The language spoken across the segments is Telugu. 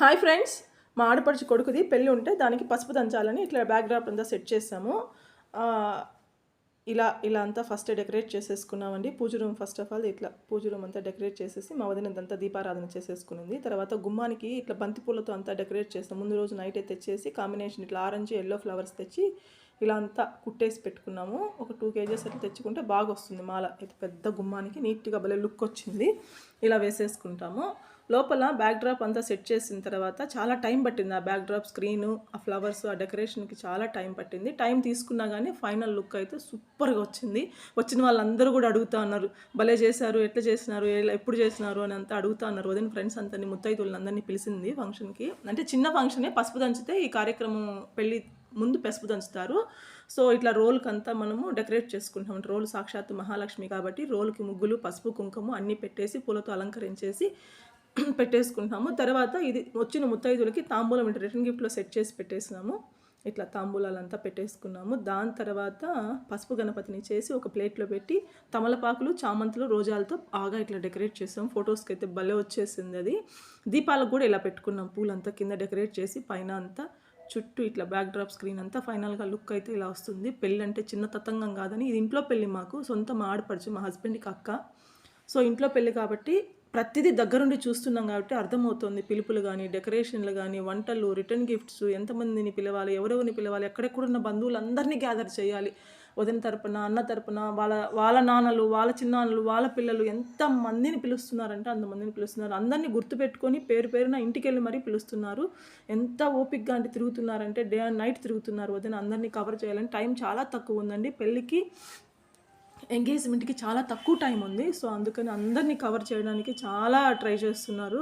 హాయ్ ఫ్రెండ్స్, మా ఆడపడుచు కొడుకుది పెళ్ళి ఉంటే దానికి పసుపు దంచాలని ఇట్లా బ్యాక్డ్రాప్ అంతా సెట్ చేసాము. ఇలా ఇలా అంతా ఫస్ట్ డెకరేట్ చేసేసుకున్నామండి. Puja room first of all ఇట్లా పూజ రూమ్ అంతా డెకరేట్ చేసేసి మా వదినంతా దీపారాధన చేసేసుకునింది. తర్వాత గుమ్మానికి ఇట్లా బంతి పూలతో అంతా డెకరేట్ చేస్తాం. ముందు రోజు నైటే తెచ్చేసి కాంబినేషన్ ఇట్లా ఆరెంజ్ ఎల్లో ఫ్లవర్స్ తెచ్చి ఇలా అంతా కుట్టేసి పెట్టుకున్నాము. ఒక 2 kgs అట్లా తెచ్చుకుంటే బాగా వస్తుంది మాల. ఇది పెద్ద గుమ్మానికి నీట్గా భలే లుక్ వచ్చింది. ఇలా వేసేసుకుంటాము. లోపల బ్యాక్ డ్రాప్ అంతా సెట్ చేసిన తర్వాత చాలా టైం పట్టింది. ఆ బ్యాక్ డ్రాప్ స్క్రీను, ఆ ఫ్లవర్స్, ఆ డెకరేషన్కి చాలా టైం పట్టింది. టైం తీసుకున్నా కానీ ఫైనల్ లుక్ అయితే సూపర్గా వచ్చింది. వచ్చిన వాళ్ళందరూ కూడా అడుగుతూ ఉన్నారు, భలే చేశారు, ఎట్లా చేసినారు, ఎప్పుడు చేసినారు అని అంతా అడుగుతూ ఉన్నారు. వదిన ఫ్రెండ్స్ అంతా ముత్తైదువులను అందరినీ పిలిచింది ఫంక్షన్కి. అంటే చిన్న ఫంక్షనే, పసుపు దంచితే ఈ కార్యక్రమం పెళ్ళి ముందు పసుపు దంచుతారు. సో ఇట్లా రోల్కి అంతా మనము డెకరేట్ చేసుకుంటాం. రోల్ సాక్షాత్తు మహాలక్ష్మి కాబట్టి రోల్కి ముగ్గులు, పసుపు, కుంకుమ అన్నీ పెట్టేసి పూలతో అలంకరించేసి పెట్టేసుకుంటాము. తర్వాత ఇది వచ్చిన ముత్తైదులకి తాంబూలం రిటర్న్ గిఫ్ట్లో సెట్ చేసి పెట్టేసినాము. ఇట్లా తాంబూలాలంతా పెట్టేసుకున్నాము. దాని తర్వాత పసుపు గణపతిని చేసి ఒక ప్లేట్లో పెట్టి తమలపాకులు, చామంతులు, రోజాలతో బాగా ఇట్లా డెకరేట్ చేసాం. ఫొటోస్కి అయితే భలే వచ్చేసింది అది. దీపాలకు కూడా ఇలా పెట్టుకున్నాం. పూలంతా కింద డెకరేట్ చేసి పైన అంతా చుట్టూ ఇట్లా బ్యాక్ డ్రాప్ స్క్రీన్ అంతా ఫైనల్గా లుక్ అయితే ఇలా వస్తుంది. పెళ్ళి అంటే చిన్న తతంగం కాదని, ఇది ఇంట్లో పెళ్ళి, మాకు సొంత మా ఆడపడుచు, మా హస్బెండ్కి అక్క. సో ఇంట్లో పెళ్ళి కాబట్టి ప్రతిదీ దగ్గరుండి చూస్తున్నాం కాబట్టి అర్థమవుతుంది. పిలుపులు కానీ, డెకరేషన్లు కానీ, వంటలు, రిటర్న్ గిఫ్ట్స్, ఎంతమందిని పిలవాలి, ఎవరెవరిని పిలవాలి, ఎక్కడెక్కడున్న బంధువులందరినీ గ్యాదర్ చేయాలి. వదిన తరపున, అన్న తరపున, వాళ్ళ నాన్నలు, వాళ్ళ చిన్నాన్నలు, వాళ్ళ పిల్లలు ఎంతమందిని పిలుస్తున్నారంటే అంతమందిని పిలుస్తున్నారు. అందరినీ గుర్తుపెట్టుకొని పేరు పేరున ఇంటికి వెళ్ళి మరీ పిలుస్తున్నారు. ఎంత ఓపిక్గా అంటే తిరుగుతున్నారంటే డే అండ్ నైట్ తిరుగుతున్నారు. వదిన అందరినీ కవర్ చేయాలని టైం చాలా తక్కువ ఉందండి. పెళ్ళికి ఎంగేజ్మెంట్కి చాలా తక్కువ టైం ఉంది. సో అందుకని అందరినీ కవర్ చేయడానికి చాలా ట్రై చేస్తున్నారు.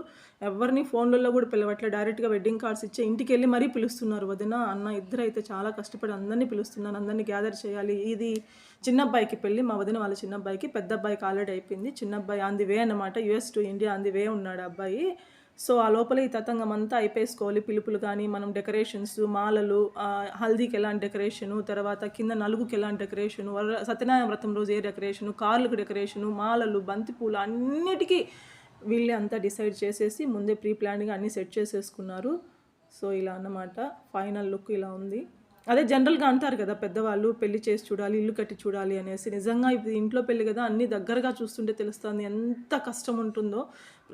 ఎవరిని ఫోన్లలో కూడా పిలవట్లే, డైరెక్ట్గా వెడ్డింగ్ కార్డ్స్ ఇచ్చే ఇంటికి వెళ్ళి మరీ పిలుస్తున్నారు. వదిన అన్న ఇద్దరు అయితే చాలా కష్టపడి అందరినీ పిలుస్తున్నారు. అందరినీ గ్యాదర్ చేయాలి. ఇది చిన్న అబ్బాయికి పెళ్ళి, మా వదిన వాళ్ళ చిన్న అబ్బాయికి. పెద్ద అబ్బాయికి ఆల్రెడీ అయిపోయింది. చిన్న అబ్బాయి ఆన్ ది వే అన్నమాట. US to India on the way ఉన్నాడు అబ్బాయి. సో ఆ లోపల ఈ తతంగం అంతా అయిపోసుకోవాలి. పిలుపులు కానీ, మనం డెకరేషన్స్, మాలలు, హల్దీకి ఎలాంటి డెకరేషను, తర్వాత కింద నలుగుకి ఎలాంటి డెకరేషను, సత్యనారాయణ వ్రతం రోజు ఏ డెకరేషను, కార్లకు డెకరేషను, మాలలు, బంతిపూలు అన్నిటికీ వీళ్ళే అంతా డిసైడ్ చేసేసి ముందే ప్రీ ప్లాన్గా అన్నీ సెట్ చేసేసుకున్నారు. సో ఇలా అన్నమాట. ఫైనల్ లుక్ ఇలా ఉంది. అదే జనరల్గా అంటారు కదా పెద్దవాళ్ళు, పెళ్లి చేసి చూడాలి, ఇల్లు కట్టి చూడాలి అనేసి. నిజంగా ఇప్పుడు ఇంట్లో పెళ్ళి కదా, అన్నీ దగ్గరగా చూస్తుంటే తెలుస్తుంది ఎంత కష్టం ఉంటుందో.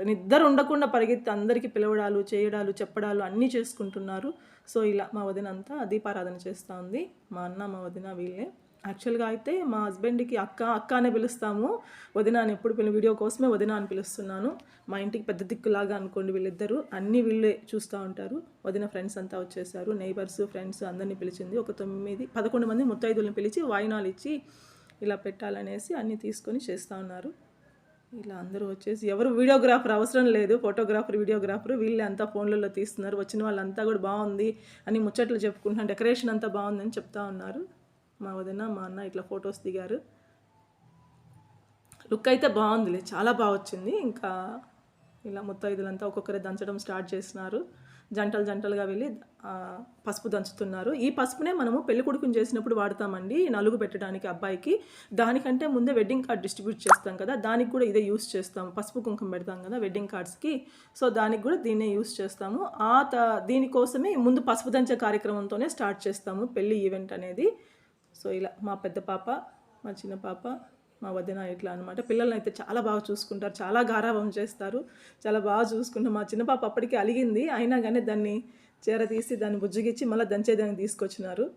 నిద్ర ఉండకుండా పరిగెత్తి అందరికీ పిలవడాలు, చేయడాలు, చెప్పడాలు అన్నీ చేసుకుంటున్నారు. సో ఇలా మా వదిన అంతా దీపారాధన చేస్తూ ఉంది. మా అన్న, మా వదిన వీళ్ళే. యాక్చువల్గా అయితే మా హస్బెండ్కి అక్క అనే పిలుస్తాము. వదిన అని ఎప్పుడు వీడియో కోసమే వదిన అని పిలుస్తున్నాను. మా ఇంటికి పెద్ద దిక్కులాగా అనుకోండి వీళ్ళిద్దరూ. అన్నీ వీళ్ళే చూస్తూ ఉంటారు. వదిన ఫ్రెండ్స్ అంతా వచ్చేసారు, నైబర్స్, ఫ్రెండ్స్ అందరినీ పిలిచింది. ఒక 11 మంది ముత్తైదులను పిలిచి వాయినాలు ఇచ్చి ఇలా పెట్టాలనేసి అన్నీ తీసుకొని చేస్తూ ఉన్నారు. ఇలా అందరూ వచ్చేసి ఎవరు వీడియోగ్రాఫర్ అవసరం లేదు, ఫోటోగ్రాఫర్, వీడియోగ్రాఫర్ వీళ్ళే అంతా ఫోన్లలో తీస్తున్నారు. వచ్చిన వాళ్ళంతా కూడా బాగుంది అని ముచ్చట్లు చెప్పుకుంటున్నారు. డెకరేషన్ అంతా బాగుందని చెప్తా ఉన్నారు. మా వదిన, మా అన్న ఇట్లా ఫొటోస్ దిగారు. లుక్ అయితే బాగుందిలే, చాలా బాగా వచ్చింది. ఇంకా ఇలా ముత్తైదులంతా ఒక్కొక్కరే దంచడం స్టార్ట్ చేసినారు. జంటలుగా వెళ్ళి పసుపు దంచుతున్నారు. ఈ పసుపునే మనము పెళ్లి కొడుకుని చేసినప్పుడు వాడతామండి, నలుగు పెట్టడానికి అబ్బాయికి. దానికంటే ముందే వెడ్డింగ్ కార్డ్ డిస్ట్రిబ్యూట్ చేస్తాం కదా, దానికి కూడా ఇదే యూస్ చేస్తాము. పసుపు కుంకుమ పెడతాం కదా వెడ్డింగ్ కార్డ్స్కి. సో దానికి కూడా దీన్నే యూస్ చేస్తాము. దీనికోసమే ముందు పసుపు దంచే కార్యక్రమంతోనే స్టార్ట్ చేస్తాము పెళ్లి ఈవెంట్ అనేది. సో ఇలా మా పెద్ద పాప, మా చిన్న పాప, మా వదిన ఇట్లా అనమాట. పిల్లల్ని అయితే చాలా బాగా చూసుకుంటారు, చాలా గారాబం చేస్తారు, చాలా బాగా చూసుకుంటారు. మా చిన్న పాప అప్పటికి అలిగింది, అయినా కానీ దాన్ని తీసి దాన్ని బుజ్జిగిచ్చి మళ్ళీ దంచేదాన్ని తీసుకొచ్చినారు.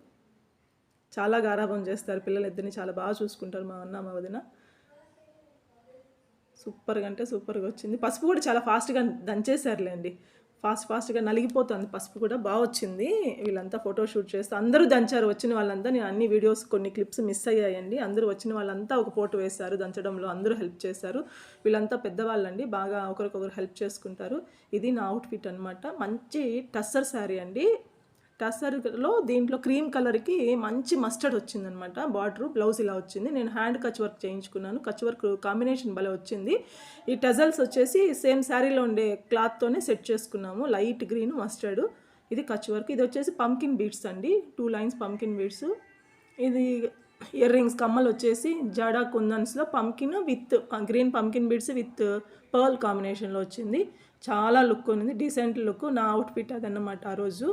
చాలా గారాబం చేస్తారు పిల్లలిద్దరిని, చాలా బాగా చూసుకుంటారు మా అన్న, మా వదిన. సూపర్గా అంటే సూపర్గా వచ్చింది. పసుపు కూడా చాలా ఫాస్ట్గా దంచేసారులేండి. ఫాస్ట్గా నలిగిపోతుంది పసుపు కూడా. బాగా వచ్చింది. వీళ్ళంతా ఫోటో షూట్ చేస్తూ అందరూ దంచారు. వచ్చిన వాళ్ళంతా, నేను అన్ని వీడియోస్ కొన్ని క్లిప్స్ మిస్ అయ్యాయండి. అందరూ వచ్చిన వాళ్ళంతా ఒక ఫోటో వేశారు దంచడంలో, అందరూ హెల్ప్ చేశారు. వీళ్ళంతా పెద్దవాళ్ళండి, బాగా ఒకరికొకరు హెల్ప్ చేసుకుంటారు. ఇది నా అవుట్ఫిట్ అనమాట. మంచి టస్సర్ శారీ అండి. టస్సర్లో దీంట్లో క్రీమ్ కలర్కి మంచి మస్టర్డ్ వచ్చిందనమాట. బార్డరు, బ్లౌజ్ ఇలా వచ్చింది. నేను హ్యాండ్ కచ్ వర్క్ చేయించుకున్నాను. కచ్ వర్క్ కాంబినేషన్ భలే వచ్చింది. ఈ టజల్స్ వచ్చేసి సేమ్ శారీలో ఉండే క్లాత్తోనే సెట్ చేసుకున్నాము. Light green mustard. ఇది కచ్ వర్క్. ఇది వచ్చేసి పంకిన్ బీడ్స్ అండి, 2 లైన్స్ పంకిన్ బీడ్స్. ఇది ఇయర్ రింగ్స్ కమ్మలు వచ్చేసి జాడా కుందన్స్లో pumpkin with green pumpkin beads with pearl కాంబినేషన్లో వచ్చింది. చాలా లుక్ ఉంది, డీసెంట్ లుక్. నా అవుట్ఫిట్ అదన్నమాట ఆ రోజు.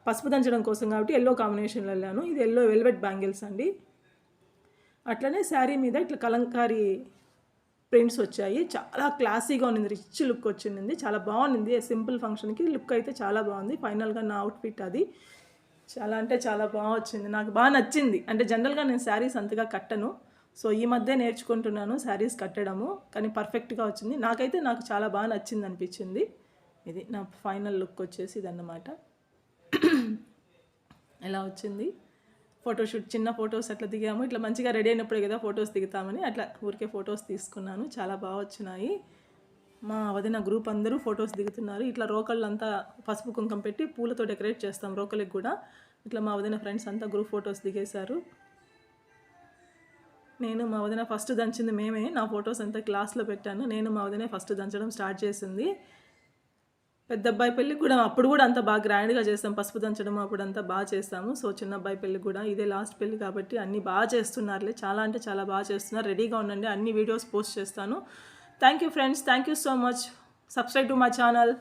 పసుపు దంచడం కోసం కాబట్టి ఎల్లో కాంబినేషన్లో వెళ్ళాను. ఇది ఎల్లో వెల్వెట్ బ్యాంగిల్స్ అండి. అట్లనే శారీ మీద ఇట్లా కలంకారీ ప్రింట్స్ వచ్చాయి. చాలా క్లాసీగా ఉంది, రిచ్ లుక్ వచ్చింది, చాలా బాగుంది. సింపుల్ ఫంక్షన్కి లుక్ అయితే చాలా బాగుంది. ఫైనల్గా నా అవుట్ఫిట్ అది. చాలా అంటే చాలా బాగా వచ్చింది, నాకు బాగా నచ్చింది. అంటే జనరల్గా నేను శారీస్ అంతగా కట్టను, సో ఈ మధ్య నేర్చుకుంటున్నాను శారీస్ కట్టడము, కానీ పర్ఫెక్ట్గా వచ్చింది. నాకు చాలా బాగా నచ్చింది అనిపించింది. ఇది నా ఫైనల్ లుక్ వచ్చేసి ఇదన్నమాట. ఎలా వచ్చింది ఫోటోషూట్, చిన్న ఫొటోస్ అట్లా దిగాము. ఇట్లా మంచిగా రెడీ అయినప్పుడే కదా ఫొటోస్ దిగుతామని అట్లా ఊరికే ఫొటోస్ తీసుకున్నాను. చాలా బాగా వచ్చినాయి. మా వదిన గ్రూప్ అందరూ ఫొటోస్ దిగుతున్నారు. ఇట్లా రోకళ్ళంతా పసుపు కుంకం పెట్టి పూలతో డెకరేట్ చేస్తాం రోకలికి కూడా. ఇట్లా మా వదిన ఫ్రెండ్స్ అంతా గ్రూప్ ఫొటోస్ దిగేశారు. నేను మా వదిన ఫస్ట్ దంచింది మేమే. నా ఫొటోస్ అంతా క్లాస్లో పెట్టాను. నేను మా వదినే ఫస్ట్ దంచడం స్టార్ట్ చేసింది. పెద్ద అబ్బాయి పెళ్ళికి కూడా అప్పుడు కూడా అంత బాగా గ్రాండ్గా చేస్తాం, పసుపు దంచడం అప్పుడు అంతా బాగా చేస్తాము. సో చిన్న అబ్బాయి పెళ్ళికి కూడా ఇదే లాస్ట్ పెళ్ళి కాబట్టి అన్నీ బాగా చేస్తున్నారులే, చాలా అంటే చాలా బాగా చేస్తున్నారు. రెడీగా ఉండండి, అన్ని వీడియోస్ పోస్ట్ చేస్తాను. Thank you friends, thank you so much. Subscribe to my channel.